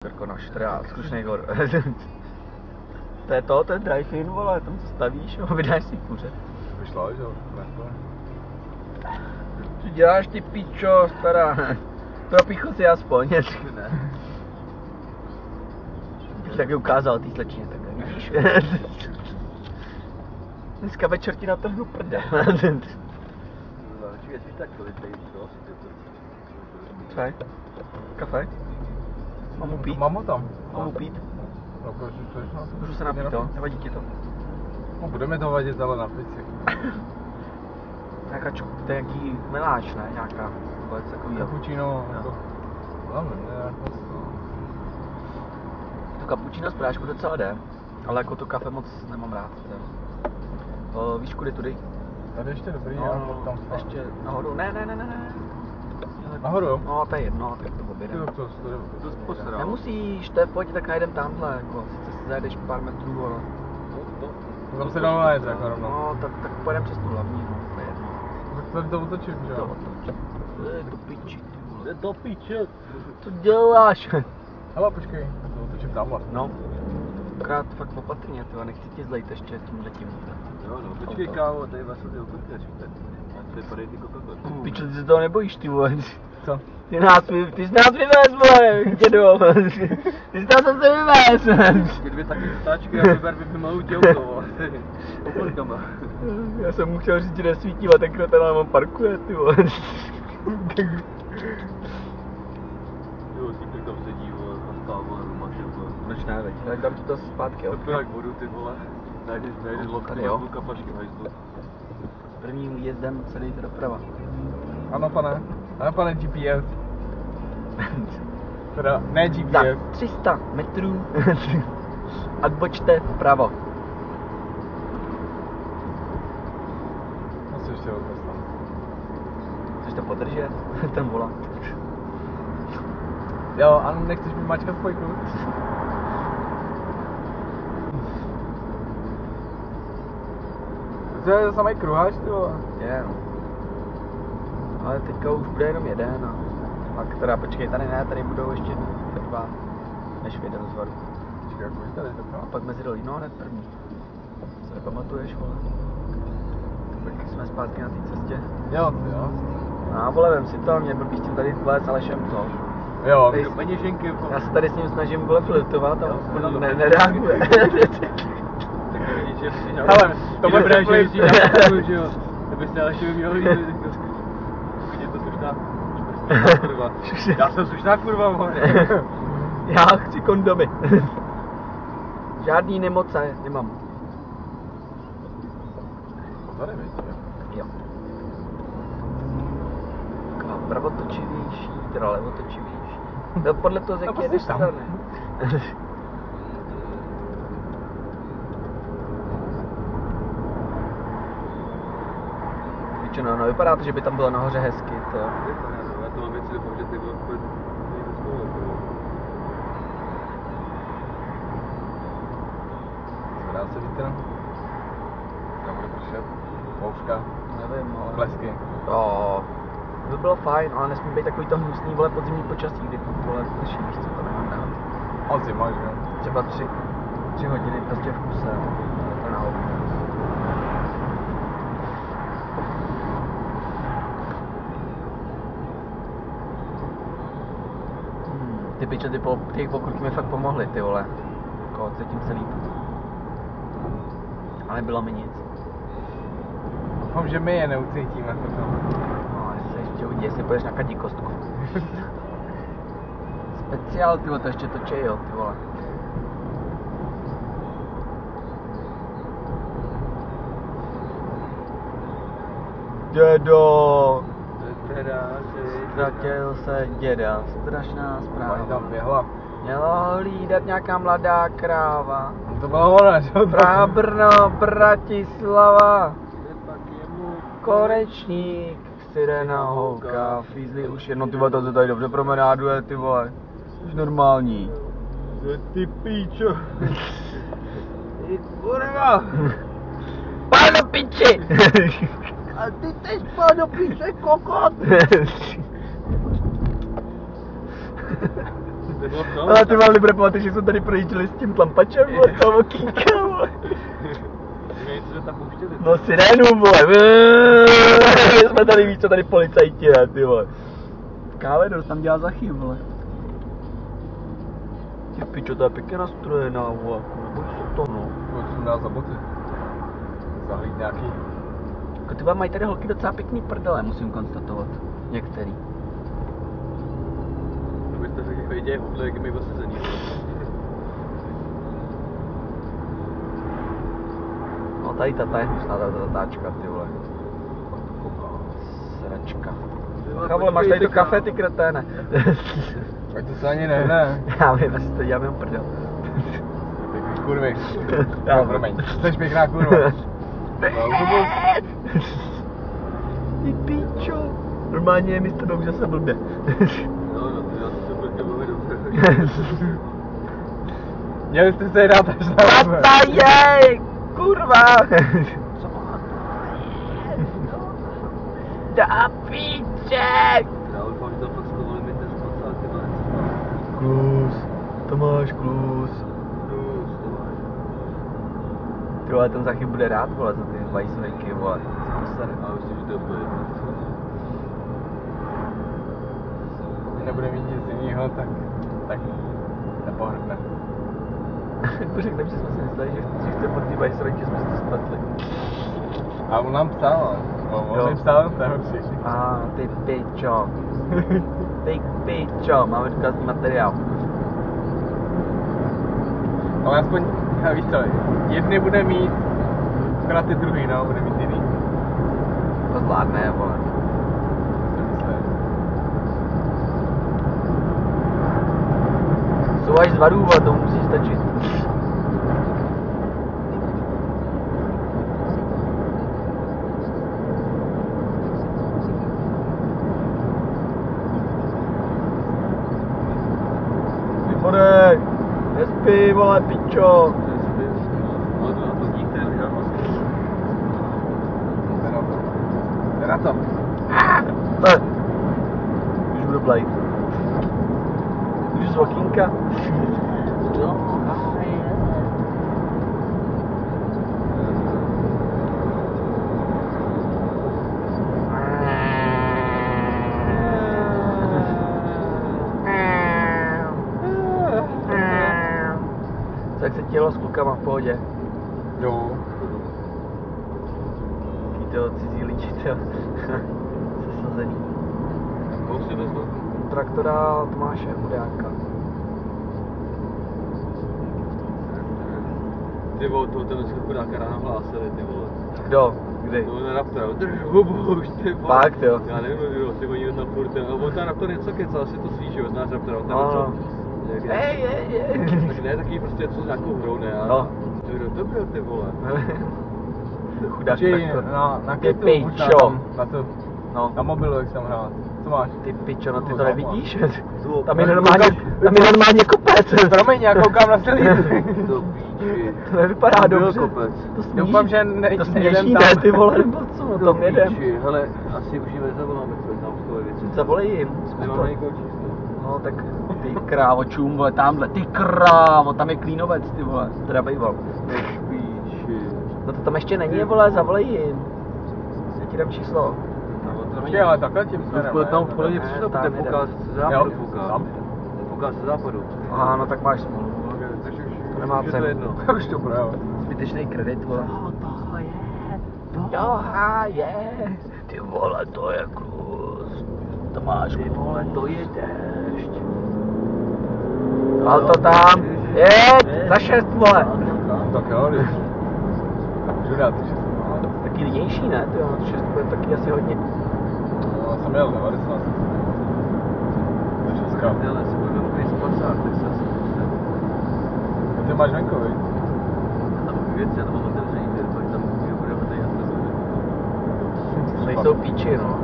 Krkonoš, teda zkušnej hor. To je drive-in, vole, tam se stavíš a vydáš si kuře. Vyšlo, že jo? Co děláš ty pičo, stará? Propichu si aspoň, ne? Bych taky ukázal tý slečně, takhle, vidíš? Dneska večer ti natrhnu prdel. Co je? Kafe? Mám mu pít? Mám ho tam. Mám mu pít? No, proč? Můžu se napít, to? Nevadí ti to? No, budeme to vadit, ale na pici. Nějaká to je jaký meláč, ne? Nějaká vůbec takovýho. Cappuccino, jako... Hlavně, ne, To cappuccino z prášku docela jde, ale jako to kafe moc nemám rád. Víš kudy tudy? Tady ještě dobrý, No, já tam ještě nahoru, ne. Nahoru, jo? No, to je jedno, tak to objedem. Nemusíš, to je pojď, tak najdem tamhle, jako, sice si zajedeš pár metrů, ale... Tam se dalo najet, jako rovno. No, tak pojedem přes tu hlavní, no, to je jedno. Tak tady to otočím, že jo? Do piči, ty vole. Jde do piče. Co děláš? Hele, počkej, to otočím tamhle. No, akorát fakt opatrně, tyhle, nechci ti zlejt ještě tímhletím. Jo, no, počkej kámo, tady vás tady okurkneš, to je padej ty Coca-Cola. Pičo, ty se toho nebojíš, ty vole. Co? Ty jsi nás vyvez, vole, dědo. Ty jsi nás zase vyvez. Ty dvě taky stáčky a vyber malou tělko, vole, okurkama. Já jsem mu chtěl říct, že nesvítí, a ten kroten nám parkuje, ty vole. Jo, týpek tam sedí, vole, pastá, vole, rumašil, vole. Proč ne, veď? Tak dám ti to zpátky, jo. Tak vodu, ty vole. Najdeš lokty, jo. kapačky v hajzlu. S prvním výjezdem se dejte doprava. Ano, pane GPS. Teda, ne Za GPS. 300 metrů odbočte vpravo. Musíš ještě rozhodnout. Chceš to podržet? Ten volant. Jo, ano, nechceš mi mačkat spojku? To je samý kruháč, ty vole. Je, no. Ale teďka už bude jenom jeden a pak teda počkej, tady ne, tady budou ještě dva, než vyjde z varu. Počkej, jak už tady A pak mezi dolí, no hned první. Co nepamatuješ, vole? Tak jsme zpátky na té cestě. Jo. No, vole, vem si to, mě blbý s tím tady vole s Alešem to. Jo. Tady Do peněženky, vole. Já se tady s ním snažím vole flirtovat a on nereaguje. Tak vidíš, že jsi na... Hele, to bude dobré, že flip. jezdí na Prahu, že jo. Kdyby se ale měl jít, je to slušná kurva. Já jsem slušná kurva, vole. Já chci kondomy. Žádný nemoce nemám. Tady víš, Jo. Taková pravotočivější, teda levotočivější. No podle toho, z jaké jedeš strany. Většinou, no vypadá to, že by tam bylo nahoře hezky, to. Já to mám věci doufám, že ty bylo nejde spolu. Dá se vítr? Tam bude pršet? Mouška? Nevím, ale... Blesky? To by bylo fajn, ale nesmí být takový to hnusný, vole, podzimní počasí, kdy vole, prší, víš co, to nemám rád. On zima, že jo? Třeba 3 hodiny prostě v kuse, to je na hovno. Ty piče, ty pokurky mi fakt pomohly, ty vole. Jako, cítím se líp. Ale nebylo mi nic. Doufám, že my je neucítíme potom. No, ještě uvidí, jestli půjdeš na kadí kostku. Speciál, ty vole, to ještě točej, jo, ty vole. Dědo! Ztratil se děda, strašná Pani zpráva. tam běhla. Měla hlídat nějaká mladá kráva. To byla ona, že jo? Praha, Brno, Bratislava. Konečník, sirena, holka, fízly už jedno, ty vole, to se tady dobře promenáduje, ty vole. Už normální. Ty píčo. Ty kurva. Páno piči! A ty teď páno piče kokot. Ale ty vám nebude pamatovat, že jsme tady projížděli s tím tlampačem, vole, z toho okýnka, vole. Jsme tam pouštěli. No sirénu, vole. Jsme tady, víš co, tady policajti, ne, ty vole. Kávedor tam dělá za chyb, vole. Ty pičo, to je pěkně nastrojená, vole. Nebož se to, no. Co jsem dal za boty? Zahlíd nějaký. Jako ty vám mají tady holky docela pěkný prdele, musím konstatovat. Některý. Kdybyste řekli, že děje hudle, jak mi osazení. No tady ta je hnusná, ta tatáčka, ty vole. Sračka. Ach, vole, máš tady to kafe, ty kreténe. Ať to se ani nehne. Já vím, já si to dělám jenom prdel. Pěkný kurvy. Já No, promiň. Jsi pěkná kurva. Ty pičo. Normálně je místo dobře se blbě. No, já to se blbě velmi dobře. Měli jste se dát až na Tata je! Kurva! Co to je? Da piče! Já už mám tam fakt zkoumali mi ten spacát, ty máš. Klus. Tomáš, klus. Ty vole, ten za chvíli bude rád, vole, za ty vajsvejky, vole. Co posere? Já myslím, že to je úplně jedno. Když nebude mít nic jiného, tak nepohrdne. Jako řekneme, že jsme si mysleli, že chce pod ty vajsvejky, jsme si to spletli. A on nám psal, on mi psal ten příště. Ty pičo. Ty pičo, máme důkazný materiál. Ale aspoň, víš co, jedny bude mít, akorát ty druhý, no, bude mít jiný. To zvládne, vole. Co myslíš? Jsou až z varů, vole, to musí stačit. Vychodej! Nespí, vole, pičo! Ale to na to díky, já vlastně. Jde na to. Ne! Už budu blejt. Už z okýnka. Jak se tělo s klukama v pohodě? Jo. Taký to cizí lidi, to sesazený. Koho si vezmu? Traktora Tomáše Hudáka. Ty vole, toho ten chudáka ráno hlásili, ty vole. Kdo? Kdy? No na Raptora, drž hubu už, ty vole. Fakt, jo? Já nevím, kdo, ty oni tam furt ten, on ten Raptor něco kecal, asi to svíš, jo, znáš Raptora, on tam No, něco. no. Tak ne, taky prostě něco s nějakou hrou, ne? No. Kdo to byl, ty vole? Chudák Počkej, traktor. na Ty kytu, pičo. na to, No. na mobilu, jak jsem hrál. Co máš? Ty pičo, no ty to No, nevidíš? Zlo. Tam je normálně kopec. Promiň, já koukám na celý. To píči. To nevypadá Byl dobře. kopec. To sníží. Doufám, že ne, To nejdem sněží, tam. ne, ty vole, nebo co, no tam jedem. Píči, hele, asi už jim nezavoláme, co tam takové věci. Zavolej jim. Nemám na někoho číslo. No tak ty krávo, čum, vole, tamhle, ty krávo, tam je Klínovec, ty vole, teda bejval. Píči. No to tam ještě není, vole, zavolej jim. Já ti dám číslo. Počkej, ale takhle tím směrem. No, tam v ne? poledě Ne, přišlo, tam ten jedem. fouká ze Jo, západu, fouká. tam. Fouká ze západu. Aha, no tak máš smůlu. To nemá Už je cenu. to jedno. Už to projel. Zbytečný kredit, vole. Je. Ty vole, to je kus. To máš, ty vole, to je déšť. Al to tam. Jeď, za 6, vole. Tak jo, když. Můžu dát 6. Taky lidější, ne? Ty jo, 6 bude taky asi hodně. No, jsem jel 90. To je česká. Ale si budeme takový spasák, tak se asi pustit. A ty máš venku, viď? Tam věci, já to mám otevřený, pak tam budeme tady jasně zvědět. Tady jsou píči, no.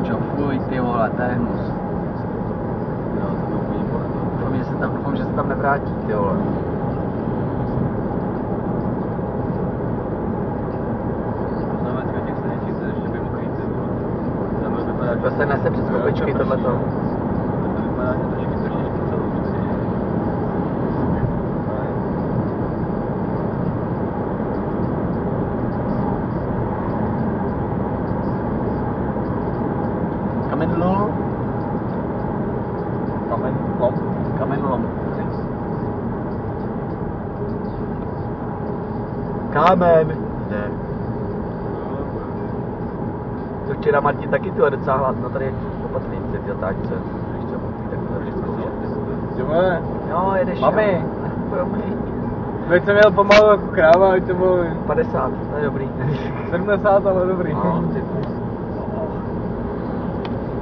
Čo fuj, ty vole, to je hnus. Já to mám úplně Doufám, že se tam nevrátí, ty vole. To se nese přes kopičky tohleto. To vypadá, že trošku celou. Kamenlom. Kamenlom. Kámen. Ne. To včera Martin taky tu docela hladno, tady je opatrný ty zatáčce. Když to můžu tak to říct. Jdeme. Jo, jedeš. Mami. Promiň. Teď jsem jel pomalu jako kráva, ať to bylo 50, to je dobrý. 70, ale dobrý. No, ty.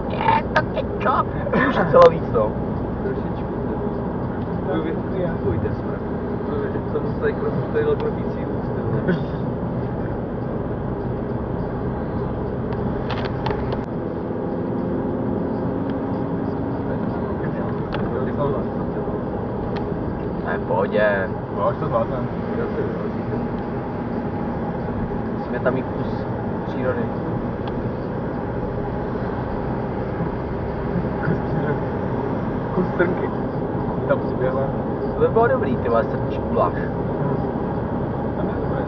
Je to ketchup. Už je celo víc to. Trošičku. Pojďte jsme. To musí tady kropící úst. Ne, v pohodě. No, až to zvládnem. Musíme tam mít kus přírody. Kus strnky. Tam přiběhla. To by bylo dobrý, ty vole, srčí guláš. Tam je dobré.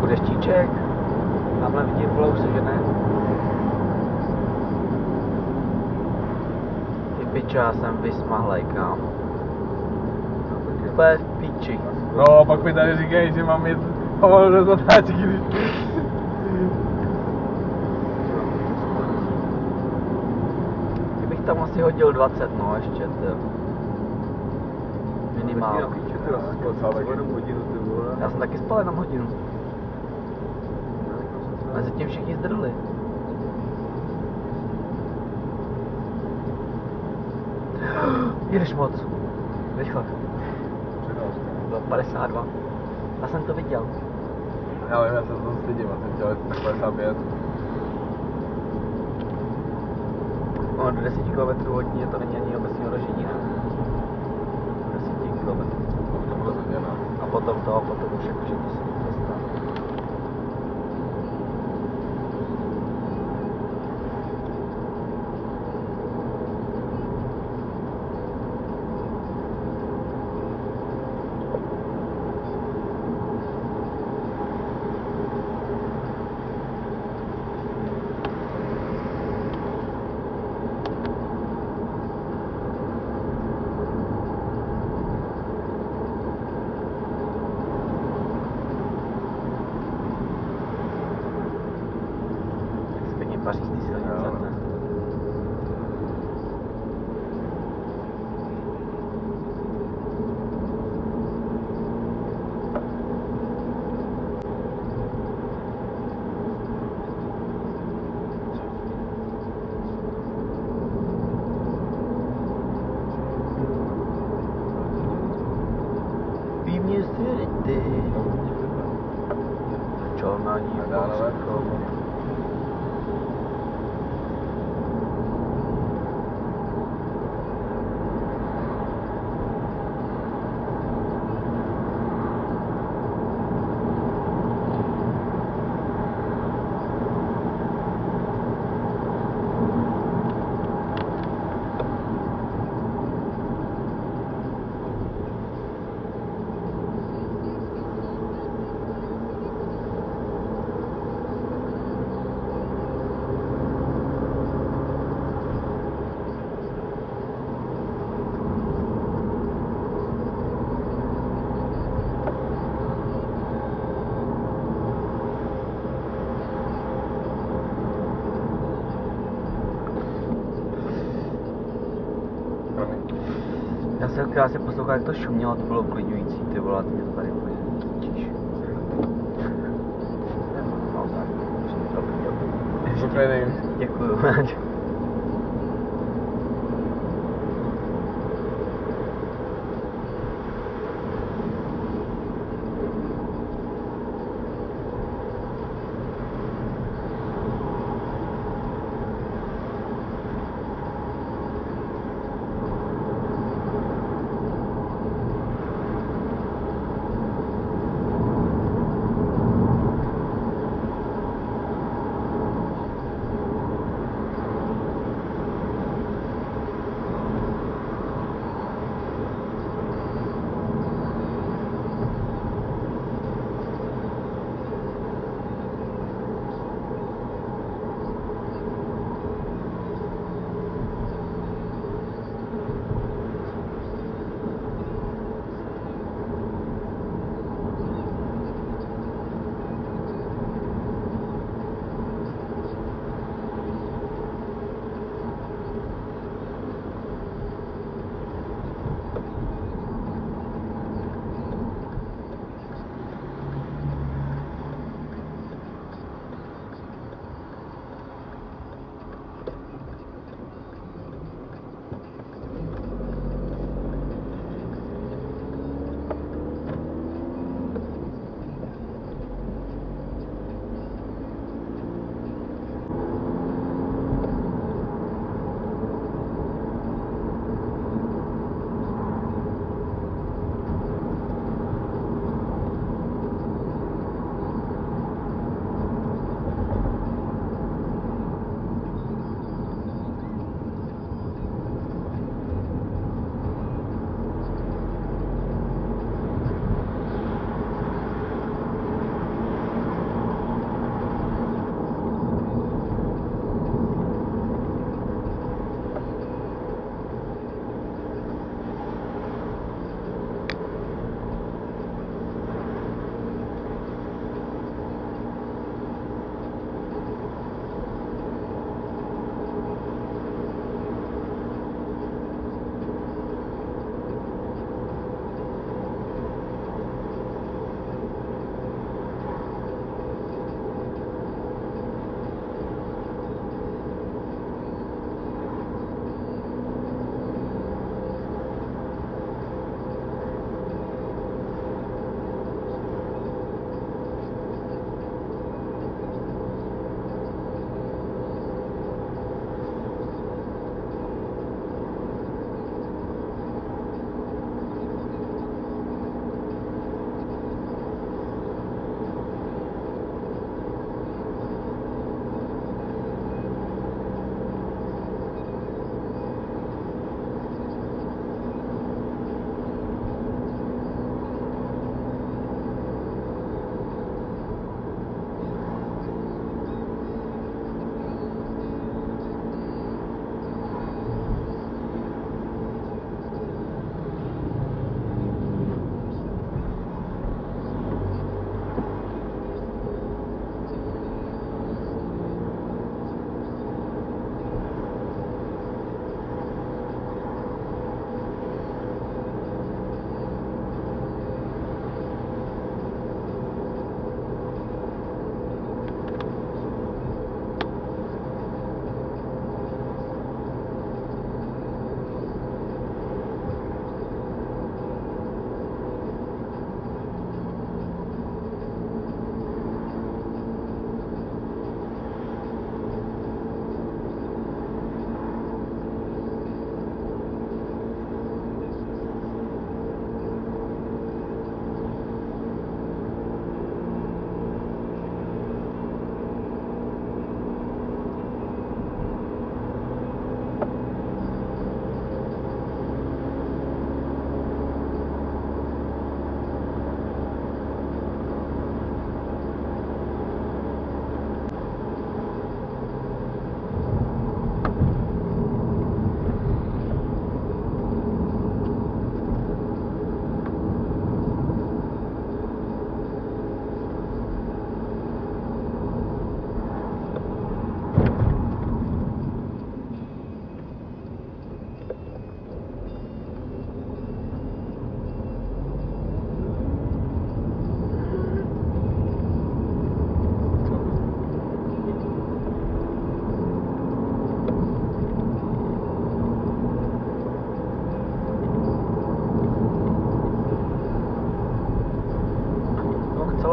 Deštíček. Tamhle vidím, vole, už se žene. Ty piče, já jsem vysmahlej, kámo. Úplně v píči. No, pak mi tady říkají, že mám jít pomalu do zatáčky, když... Kdybych tam asi hodil 20, no ještě, to. Minimálně. Já jsem taky spal jenom hodinu. A zatím všichni zdrhli. Jedeš moc. Rychle. Bylo 52. Já jsem to viděl. Já vím, já se to stydím, já jsem chtěl tak 55. No, do 10 km hodině to není ani obecního dožení, ne? 10 km. To bylo změna. A potom už jakože to se cesta. Pařížský silnice, ne? Výměst ty. Čolnání, Já jsem krásně poslouchal, jak to šumělo, to bylo uklidňující, ty vole, ty mě to tady úplně tíž. No tak, Spokojený. děkuju.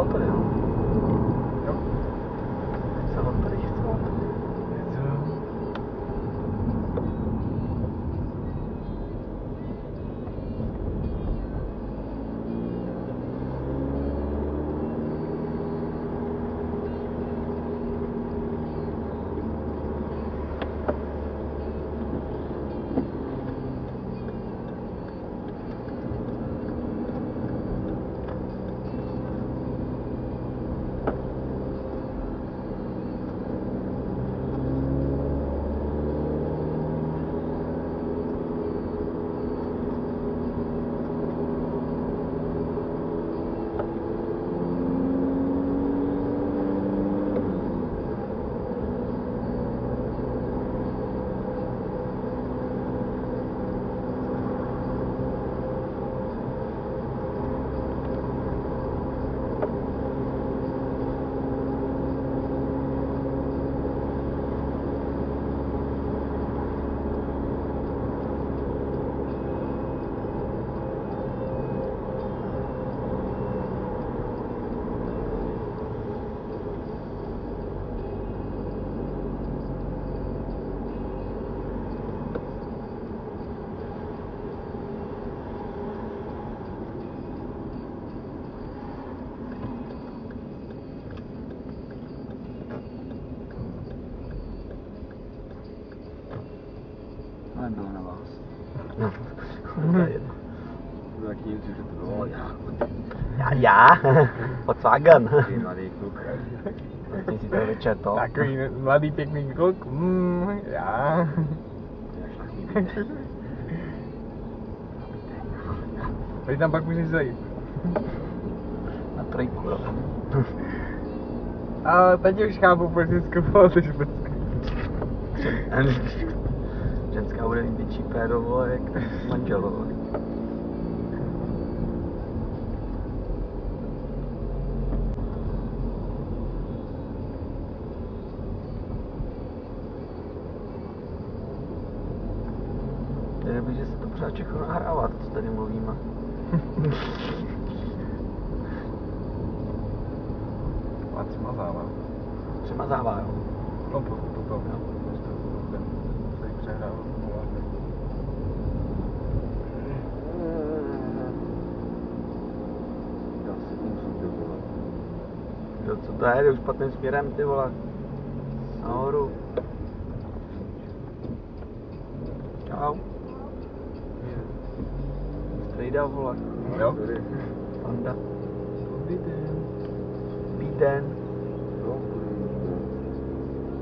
hotory, jo. Jo. Se hotory, že jsou hotory. Nebylo na vás. No, to je jedno. Tak nic, že to bylo Já? Volkswagen. Ty mladý kluk. Ty si to večer to. Takový mladý pěkný kluk. Já. Tady tam pak můžeš zajít. Na trojku, jo. Ale teď už chápu, proč jsi skupoval ty špecky. Ženská bude mít větší péro, vole, jak manžel, vole. To je dobrý, že se to pořád všechno nahrává, to, co tady mluvíme. A smazává. Přemazává, jo. No potom. Se jí přehrál. Já si musím to volat. Jo, co to je, jde už špatným směrem, ty vole. Nahoru. Čau. Strejda, vole. Jo? Panda. Dobrý den. Dobrý den.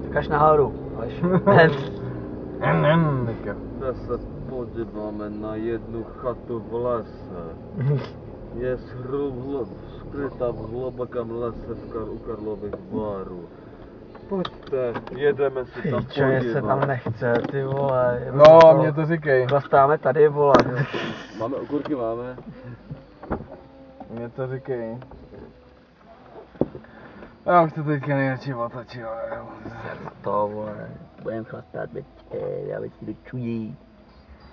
Tak až nahoru, Aleš. Kde se podíváme na jednu chatu v lese. Je skrytá v hlubokém lese u Karlových Varů. Pojďte, jedeme si tam Čo, je se tam nechce, ty vole. No, mě to říkej. Chlastáme tady, vole. Máme okurky, máme. Mě to říkej. Já už to teďka nejradši otočil. To, vole. Budem chlastat, počkej, já si dočují.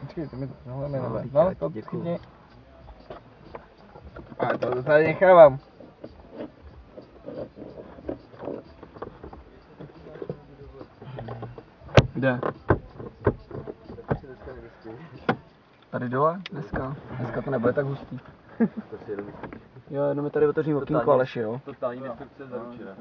Počkej, to mi to tohle No, jmenuje. teďka No, to děkuju. chytně. A to tady nechávám. Kde? Tady dole? Dneska? Dneska to nebude tak hustý. To si jenom Jo, jenom mi tady otevřím okýnko, Aleši, jo. totální destrukce zaručená.